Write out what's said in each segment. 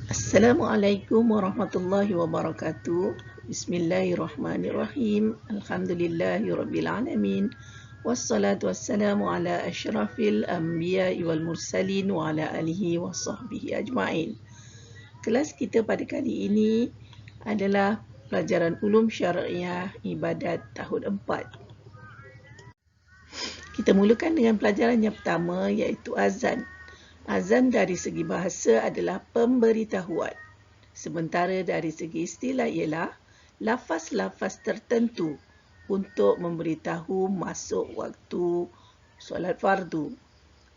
Assalamualaikum warahmatullahi wabarakatuh. Bismillahirrahmanirrahim. Alhamdulillahirabbil alamin. Wassalatu wassalamu ala asyrafil anbiya'i wal mursalin wa ala alihi wa sahbihi ajma'in. Kelas kita pada kali ini adalah pelajaran ulum syariah ibadat tahun 4. Kita mulakan dengan pelajaran yang pertama iaitu azan. Azan dari segi bahasa adalah pemberitahuan. Sementara dari segi istilah ialah lafaz-lafaz tertentu untuk memberitahu masuk waktu solat fardu.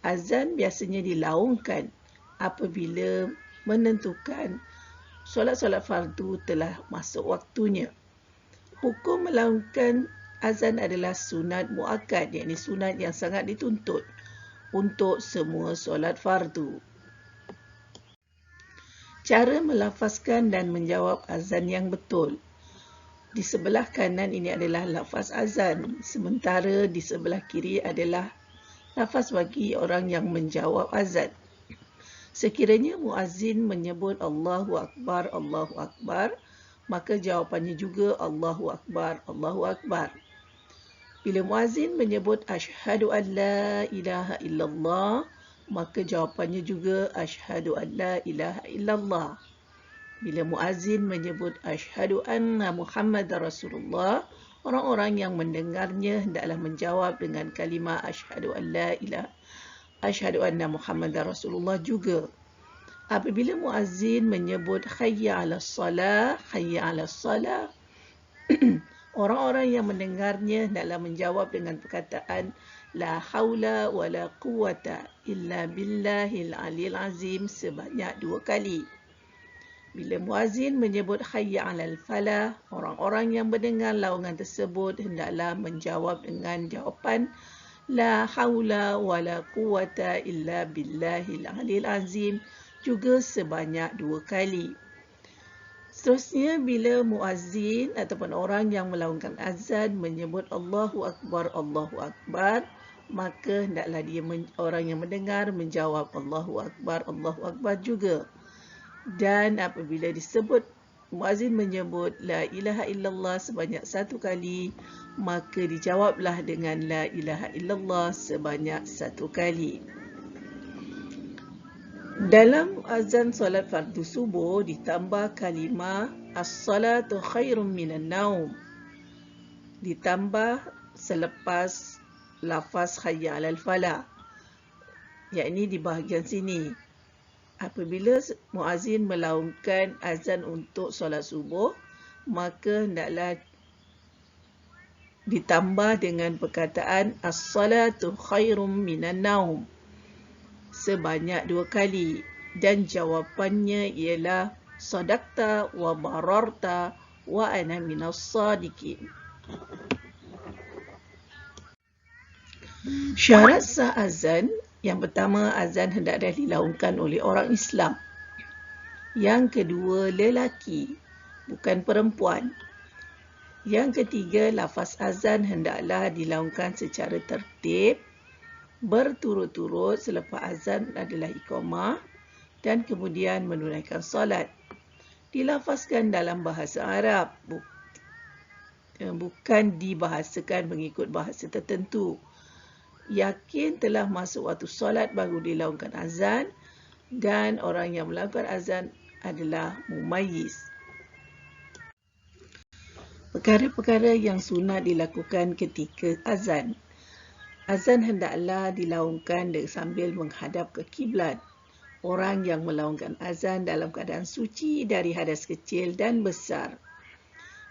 Azan biasanya dilaungkan apabila menentukan solat-solat fardu telah masuk waktunya. Hukum melaungkan azan adalah sunat muakkad, iaitu sunat yang sangat dituntut untuk semua solat fardu. Cara melafazkan dan menjawab azan yang betul. Di sebelah kanan ini adalah lafaz azan, sementara di sebelah kiri adalah lafaz bagi orang yang menjawab azan. Sekiranya muazzin menyebut Allahu Akbar, Allahu Akbar, maka jawapannya juga Allahu Akbar, Allahu Akbar. Bila muazzin menyebut asyhadu an la ilaha illallah, maka jawapannya juga asyhadu an la ilaha illallah. Bila muazzin menyebut asyhadu anna Muhammadar Rasulullah, orang-orang yang mendengarnya hendaklah menjawab dengan kalimah asyhadu an la ilaha asyhadu anna Muhammadar Rasulullah juga. Apabila muazzin menyebut hayya 'alas salah, hayya 'alas salah, orang-orang yang mendengarnya hendaklah menjawab dengan perkataan la haula wala quwwata illa billahil aliyil azim sebanyak 2 kali. Bila muazzin menyebut hayya 'alal falah, orang-orang yang mendengar laungan tersebut hendaklah menjawab dengan jawapan la haula wala quwwata illa billahil aliyil azim juga sebanyak 2 kali. Seterusnya, bila muazzin ataupun orang yang melaungkan azan menyebut Allahu Akbar, Allahu Akbar, maka hendaklah orang yang mendengar menjawab Allahu Akbar, Allahu Akbar juga. Dan apabila disebut muazzin menyebut la ilaha illallah sebanyak 1 kali, maka dijawablah dengan la ilaha illallah sebanyak 1 kali. Dalam azan solat fardu subuh ditambah kalimah as-salatu khairum minan naum. Ditambah selepas lafaz hayya 'alal falah. Yakni di bahagian sini. Apabila muazzin melaungkan azan untuk solat subuh, maka hendaklah ditambah dengan perkataan as-salatu khairum minan naum sebanyak 2 kali, dan jawapannya ialah sadaqta wa bararta wa ana minas sadiqin. Syarat sah azan. Yang pertama, azan hendaklah dilaungkan oleh orang Islam. Yang kedua, lelaki, bukan perempuan. Yang ketiga, lafaz azan hendaklah dilaungkan secara tertib, berturut-turut selepas azan adalah iqamah dan kemudian menunaikan solat. Dilafazkan dalam bahasa Arab, bukan dibahasakan mengikut bahasa tertentu. Yakin telah masuk waktu solat baru dilaungkan azan, dan orang yang melakukan azan adalah mumayyiz. Perkara-perkara yang sunat dilakukan ketika azan. Azan hendaklah dilaungkan sambil menghadap ke kiblat. Orang yang melaungkan azan dalam keadaan suci dari hadas kecil dan besar.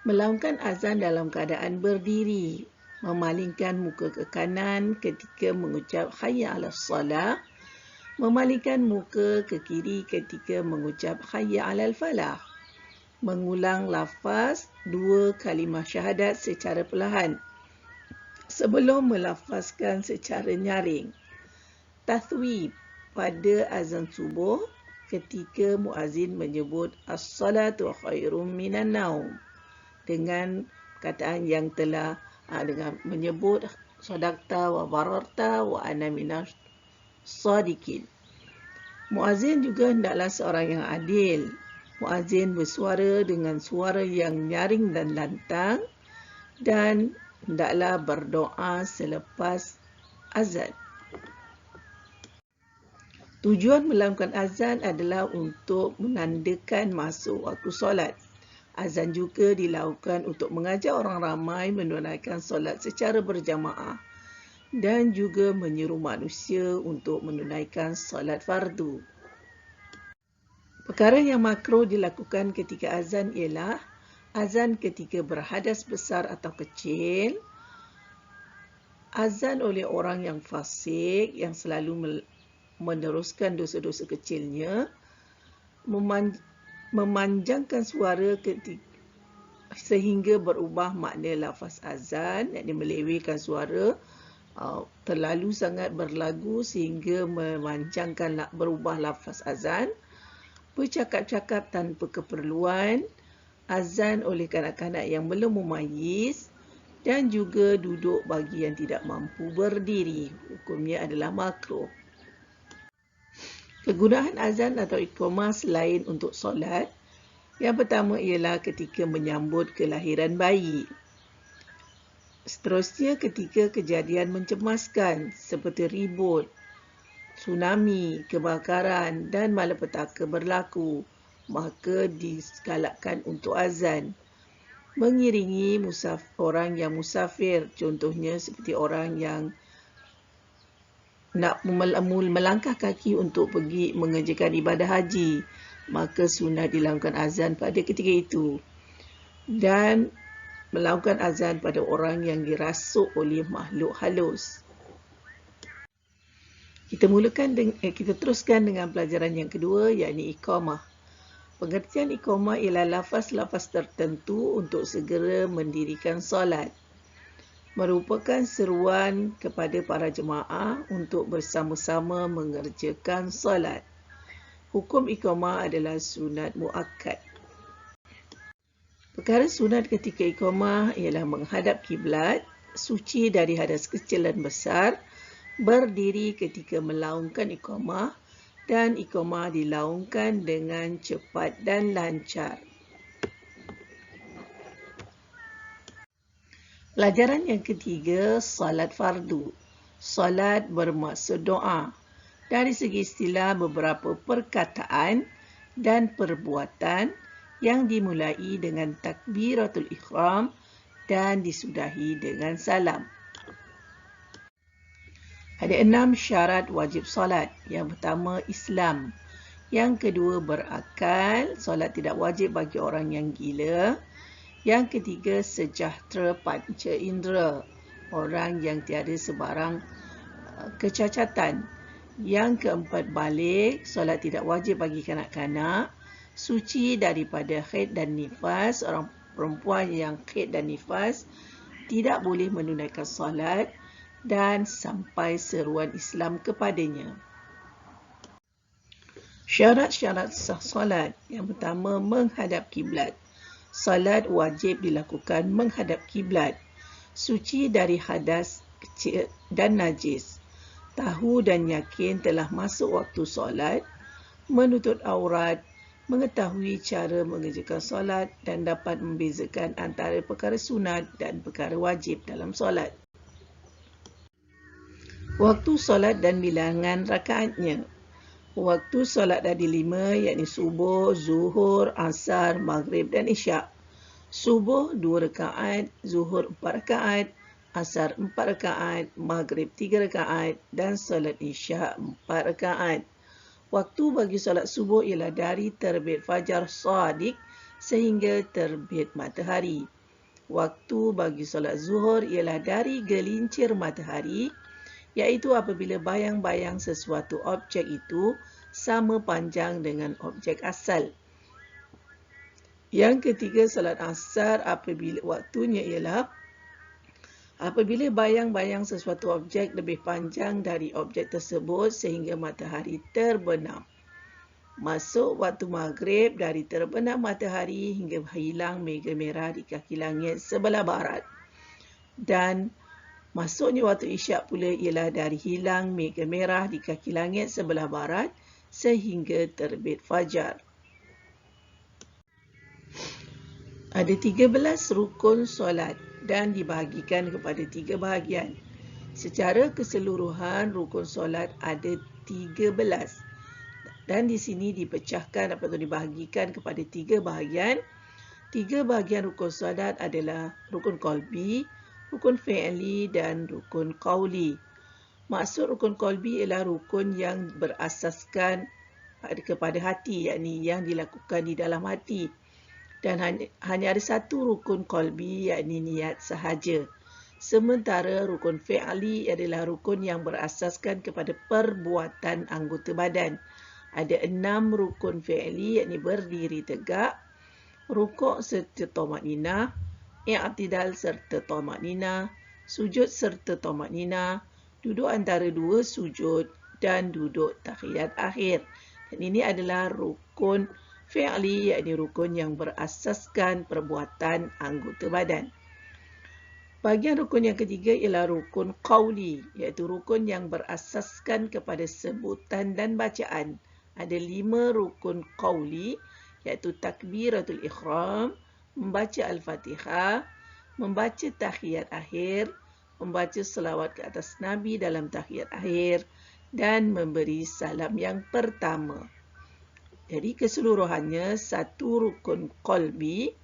Melaungkan azan dalam keadaan berdiri, memalingkan muka ke kanan ketika mengucap hayya 'alas salah, memalingkan muka ke kiri ketika mengucap hayya 'alal falah. Mengulang lafaz 2 kalimah syahadat secara perlahan sebelum melafazkan secara nyaring. Tathwib pada azan subuh ketika muazzin menyebut as-salatu khairum minan naum dengan perkataan yang telah dengan menyebut sadaqta wa bararta wa ana minas sadiqin. Muazzin juga hendaklah seorang yang adil. Muazzin bersuara dengan suara yang nyaring dan lantang dan hendaklah berdoa selepas azan. Tujuan melakukan azan adalah untuk menandakan masuk waktu solat. Azan juga dilakukan untuk mengajak orang ramai menunaikan solat secara berjamaah dan juga menyeru manusia untuk menunaikan solat fardu. Perkara yang makruh dilakukan ketika azan ialah azan ketika berhadas besar atau kecil, azan oleh orang yang fasik yang selalu meneruskan dosa-dosa kecilnya, memanjangkan suara sehingga berubah makna lafaz azan, iaitu melewehkan suara, terlalu sangat berlagu sehingga memanjangkan berubah lafaz azan, bercakap-cakap tanpa keperluan, azan oleh kanak-kanak yang belum memayis, dan juga duduk bagi yang tidak mampu berdiri. Hukumnya adalah makruh. Kegunaan azan atau iqamah selain untuk solat, yang pertama ialah ketika menyambut kelahiran bayi. Seterusnya ketika kejadian mencemaskan seperti ribut, tsunami, kebakaran dan malapetaka berlaku, maka digalakkan untuk azan. Mengiringi orang yang musafir, contohnya seperti orang yang nak melangkah kaki untuk pergi mengerjakan ibadah haji, maka sunat dilakukan azan pada ketika itu. Dan melakukan azan pada orang yang dirasuk oleh makhluk halus. Kita teruskan dengan pelajaran yang kedua, iaitu iqamah. Pengertian iqamah ialah lafaz-lafaz tertentu untuk segera mendirikan solat. Merupakan seruan kepada para jemaah untuk bersama-sama mengerjakan solat. Hukum iqamah adalah sunat muakkad. Perkara sunat ketika iqamah ialah menghadap kiblat, suci dari hadas kecil dan besar, berdiri ketika melaungkan iqamah, dan iqamah dilaungkan dengan cepat dan lancar. Pelajaran yang ketiga, salat fardu. Salat bermaksud doa. Dari segi istilah, beberapa perkataan dan perbuatan yang dimulai dengan takbiratul ihram dan disudahi dengan salam. Ada 6 syarat wajib solat. Yang pertama, Islam. Yang kedua, berakal. Solat tidak wajib bagi orang yang gila. Yang ketiga, sejahtera panca indera, orang yang tiada sebarang kecacatan. Yang keempat, balik. Solat tidak wajib bagi kanak-kanak. Suci daripada haid dan nifas. Orang perempuan yang haid dan nifas tidak boleh menunaikan solat dan sampai seruan Islam kepadanya. Syarat-syarat sah solat. Yang pertama, menghadap kiblat. Salat wajib dilakukan menghadap kiblat. Suci dari hadas kecil dan najis. Tahu dan yakin telah masuk waktu solat. Menutup aurat. Mengetahui cara mengerjakan solat dan dapat membezakan antara perkara sunat dan perkara wajib dalam solat. Waktu solat dan bilangan rakaatnya. Waktu solat ada 5, iaitu subuh, zuhur, asar, maghrib dan isyak. Subuh 2 rakaat, zuhur 4 rakaat, asar 4 rakaat, maghrib 3 rakaat dan solat isyak 4 rakaat. Waktu bagi solat subuh ialah dari terbit fajar shadiq sehingga terbit matahari. Waktu bagi solat zuhur ialah dari gelincir matahari, iaitu apabila bayang-bayang sesuatu objek itu sama panjang dengan objek asal. Yang ketiga, salat asar waktunya ialah apabila bayang-bayang sesuatu objek lebih panjang dari objek tersebut sehingga matahari terbenam. Masuk waktu maghrib dari terbenam matahari hingga hilang mega merah di kaki langit sebelah barat. Dan masuknya waktu isyak pula ialah dari hilang mega merah di kaki langit sebelah barat sehingga terbit fajar. Ada 13 rukun solat dan dibahagikan kepada 3 bahagian. Secara keseluruhan, rukun solat ada 13 dan di sini dipecahkan atau dibahagikan kepada 3 bahagian. 3 bahagian rukun solat adalah rukun qalbi, rukun fi'li dan rukun qauli. Maksud rukun qalbi ialah rukun yang berasaskan kepada hati, yakni yang dilakukan di dalam hati. Dan hanya ada satu rukun qalbi, yakni niat sahaja. Sementara rukun fi'li adalah rukun yang berasaskan kepada perbuatan anggota badan. Ada 6 rukun fi'li, yakni berdiri tegak, rukuk serta tamakninah, i'tidal serta tamakninah, sujud serta tamakninah, duduk antara 2 sujud dan duduk tahiyat akhir. Dan ini adalah rukun fi'li, yakni rukun yang berasaskan perbuatan anggota badan. Bahagian rukun yang ketiga ialah rukun qauli, iaitu rukun yang berasaskan kepada sebutan dan bacaan. Ada 5 rukun qauli, iaitu takbiratul ihram, membaca al-Fatihah, membaca tahiyat akhir, membaca selawat ke atas Nabi dalam tahiyat akhir, dan memberi salam yang pertama. Jadi keseluruhannya 1 rukun qalbi,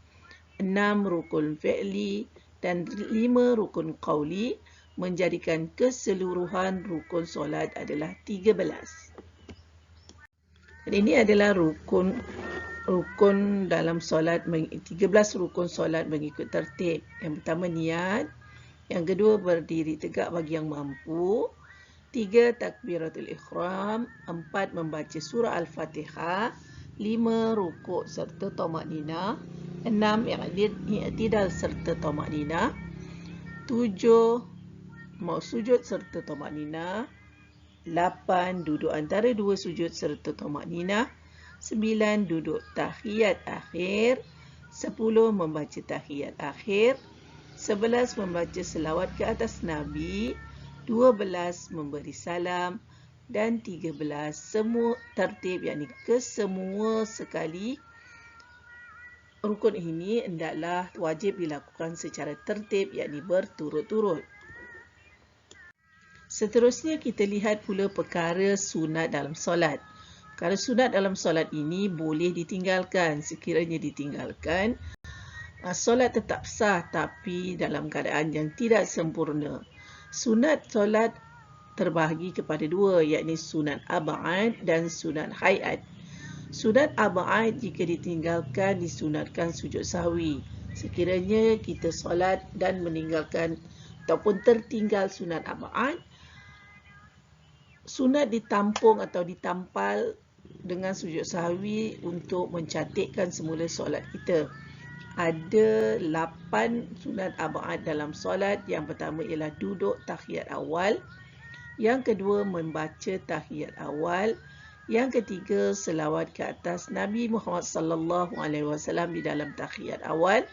6 rukun fi'li dan 5 rukun qauli menjadikan keseluruhan rukun solat adalah 13. Dan ini adalah rukun dalam solat, 13 rukun solat mengikut tertib. Yang pertama niat, yang kedua berdiri tegak bagi yang mampu, 3 takbiratul ihram, 4 membaca surah al-Fatihah, 5 rukuk serta tamakninah, 6 i'tidal serta tamakninah, 7 mau sujud serta tamakninah, 8 duduk antara 2 sujud serta tamakninah, 9 duduk tahiyat akhir, 10 membaca tahiyat akhir, 11 membaca selawat ke atas Nabi, 12 memberi salam, dan 13 semua tertib, yakni kesemua sekali rukun ini hendaklah wajib dilakukan secara tertib, yakni berturut-turut. Seterusnya kita lihat pula perkara sunat dalam solat. Perkara sunat dalam solat ini boleh ditinggalkan. Sekiranya ditinggalkan, solat tetap sah tapi dalam keadaan yang tidak sempurna. Sunat solat terbahagi kepada 2, yakni sunat ab'ad dan sunat hayat. Sunat ab'ad jika ditinggalkan disunatkan sujud sahwi. Sekiranya kita solat dan meninggalkan ataupun tertinggal sunat ab'ad, sunat ditampung atau ditampal dengan sujud sahwi untuk mencantikkan semula solat kita. Ada 8 sunat ab'ad dalam solat. Yang pertama ialah duduk tahiyat awal. Yang kedua membaca tahiyat awal. Yang ketiga selawat ke atas Nabi Muhammad sallallahu alaihi wasallam di dalam tahiyat awal.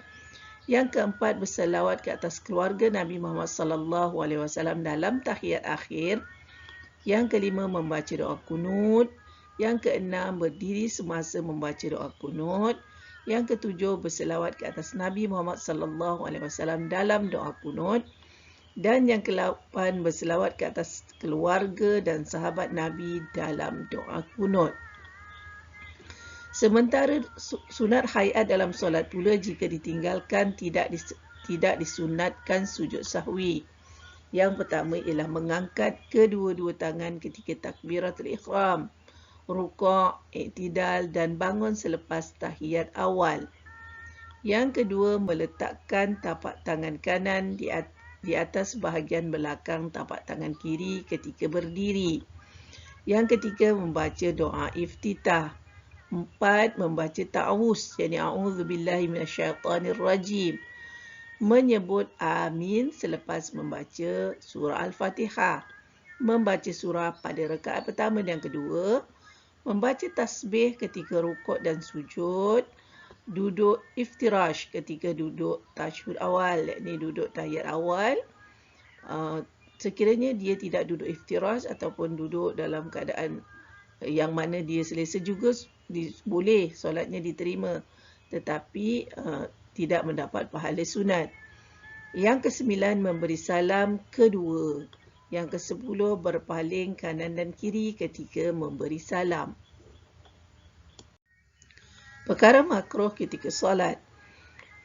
Yang keempat berselawat ke atas keluarga Nabi Muhammad sallallahu alaihi wasallam dalam tahiyat akhir. Yang kelima membaca doa kunut. Yang keenam berdiri semasa membaca doa kunut. Yang ketujuh berselawat ke atas Nabi Muhammad sallallahu alaihi wasallam dalam doa kunut. Dan yang ke-8 berselawat ke atas keluarga dan sahabat Nabi dalam doa kunut. Sementara sunat hayat dalam solat pula jika ditinggalkan tidak disunatkan sujud sahwi. Yang pertama ialah mengangkat kedua-dua tangan ketika takbiratul ihram, rukuk, i'tidal dan bangun selepas tahiyat awal. Yang kedua meletakkan tapak tangan kanan di atas bahagian belakang tapak tangan kiri ketika berdiri. Yang ketiga membaca doa iftitah. 4 membaca ta'awuz, yakni a'udzubillahi minasyaitanirrajim. Menyebut amin selepas membaca surah al-Fatihah. Membaca surah pada rakaat pertama dan kedua. Membaca tasbih ketika rukuk dan sujud. Duduk iftirash ketika duduk tasyahud awal, yakni duduk tahiyat awal. Sekiranya dia tidak duduk iftirash ataupun duduk dalam keadaan yang mana dia selesa juga boleh solatnya diterima, tetapi tidak mendapat pahala sunat. Yang ke-9 memberi salam kedua. Yang ke-10 berpaling kanan dan kiri ketika memberi salam. Perkara makruh ketika solat.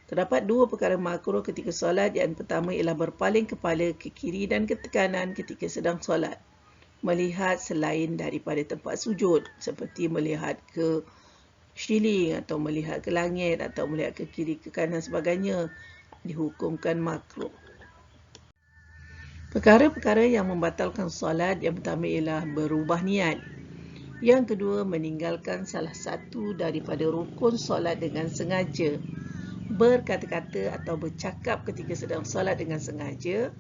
Terdapat dua perkara makruh ketika solat. Yang pertama ialah berpaling kepala ke kiri dan ke kanan ketika sedang solat. Melihat selain daripada tempat sujud, seperti melihat ke ceiling atau melihat ke langit atau melihat ke kiri ke kanan sebagainya, dihukumkan makruh. Perkara-perkara yang membatalkan solat, yang pertama ialah berubah niat. Yang kedua, meninggalkan salah satu daripada rukun solat dengan sengaja. Berkata-kata atau bercakap ketika sedang solat dengan sengaja.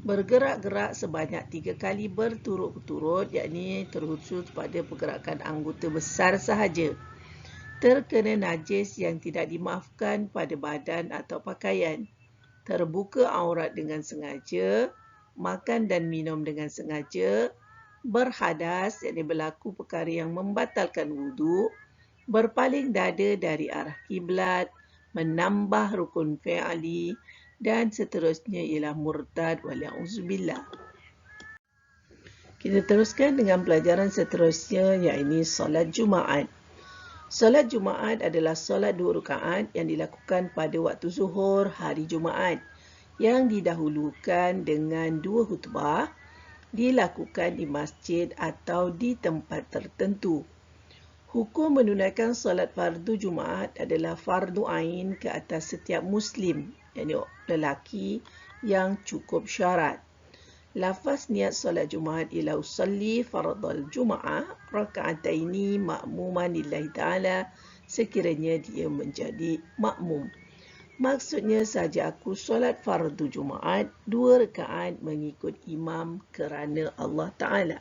Bergerak-gerak sebanyak 3 kali berturut-turut, yakni terkhusus pada pergerakan anggota besar sahaja. Terkena najis yang tidak dimaafkan pada badan atau pakaian. Terbuka aurat dengan sengaja. Makan dan minum dengan sengaja. Berhadas, yakni berlaku perkara yang membatalkan wuduk. Berpaling dada dari arah kiblat. Menambah rukun fi'ali. Dan seterusnya ialah murtad waliya'uzubillah. Kita teruskan dengan pelajaran seterusnya, iaitu solat Jumaat. Solat Jumaat adalah solat 2 rakaat yang dilakukan pada waktu zuhur hari Jumaat, yang didahulukan dengan 2 khutbah, dilakukan di masjid atau di tempat tertentu. Hukum menunaikan solat fardu Jumaat adalah fardu ain ke atas setiap Muslim, yakni lelaki yang cukup syarat. Lafaz niat solat Jumaat ialah usalli fardal Jum'ah raka'ataini ma'muman lillahi ta'ala, sekiranya dia menjadi makmum. Maksudnya saja aku solat fardu Jumaat 2 rakaat mengikut imam kerana Allah Ta'ala.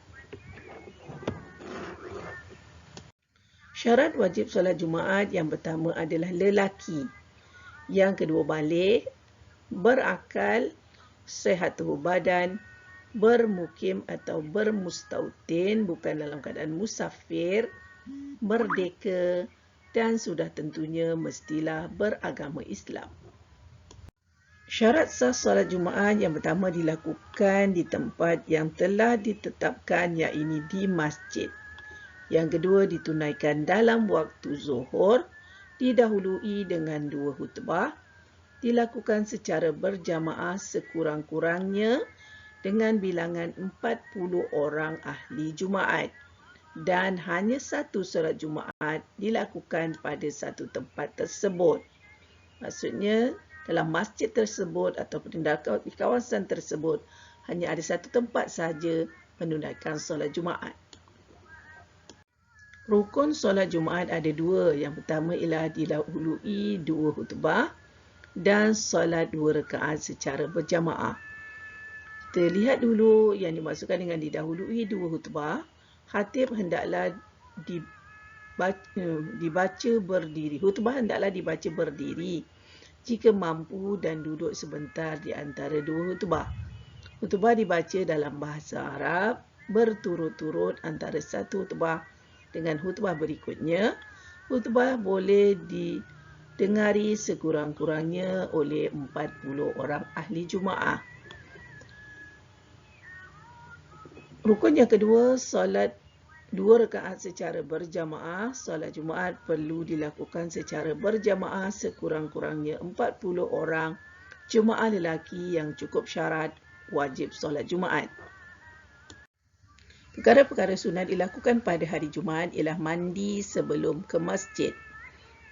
Syarat wajib solat Jumaat yang pertama adalah lelaki. Yang kedua balik, berakal, sihat tubuh badan, bermukim atau bermustautin, bukan dalam keadaan musafir, merdeka, dan sudah tentunya mestilah beragama Islam. Syarat sah solat Jumaat yang pertama dilakukan di tempat yang telah ditetapkan, iaitu di masjid. Yang kedua ditunaikan dalam waktu zuhur, didahului dengan 2 khutbah, dilakukan secara berjamaah sekurang-kurangnya dengan bilangan 40 orang ahli Jumaat, dan hanya satu solat Jumaat dilakukan pada satu tempat tersebut. Maksudnya dalam masjid tersebut ataupun di kawasan tersebut hanya ada satu tempat sahaja menunaikan solat Jumaat. Rukun solat Jumaat ada 2. Yang pertama ialah didahului 2 khutbah dan solat 2 rakaat secara berjamaah. Kita lihat dulu yang dimaksudkan dengan didahului 2 khutbah. Khatib hendaklah dibaca berdiri. Khutbah hendaklah dibaca berdiri jika mampu dan duduk sebentar di antara 2 khutbah. Khutbah dibaca dalam bahasa Arab berturut-turut antara satu khutbah dengan khutbah berikutnya. Khutbah boleh didengari sekurang-kurangnya oleh 40 orang ahli Jumaat. Rukun yang kedua, solat 2 rakaat secara berjamaah. Solat Jumaat perlu dilakukan secara berjamaah sekurang-kurangnya 40 orang jemaah lelaki yang cukup syarat wajib solat Jumaat. Perkara-perkara sunat dilakukan pada hari Jumaat ialah mandi sebelum ke masjid,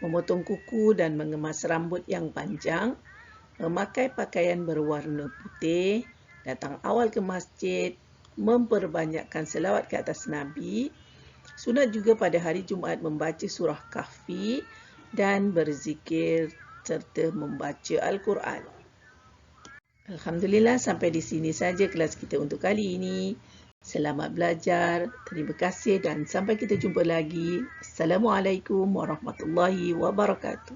memotong kuku dan mengemas rambut yang panjang, memakai pakaian berwarna putih, datang awal ke masjid, memperbanyakkan selawat ke atas Nabi. Sunat juga pada hari Jumaat membaca surah Kahfi dan berzikir serta membaca Al-Quran. Alhamdulillah, sampai di sini saja kelas kita untuk kali ini. Selamat belajar, terima kasih dan sampai kita jumpa lagi. Assalamualaikum warahmatullahi wabarakatuh.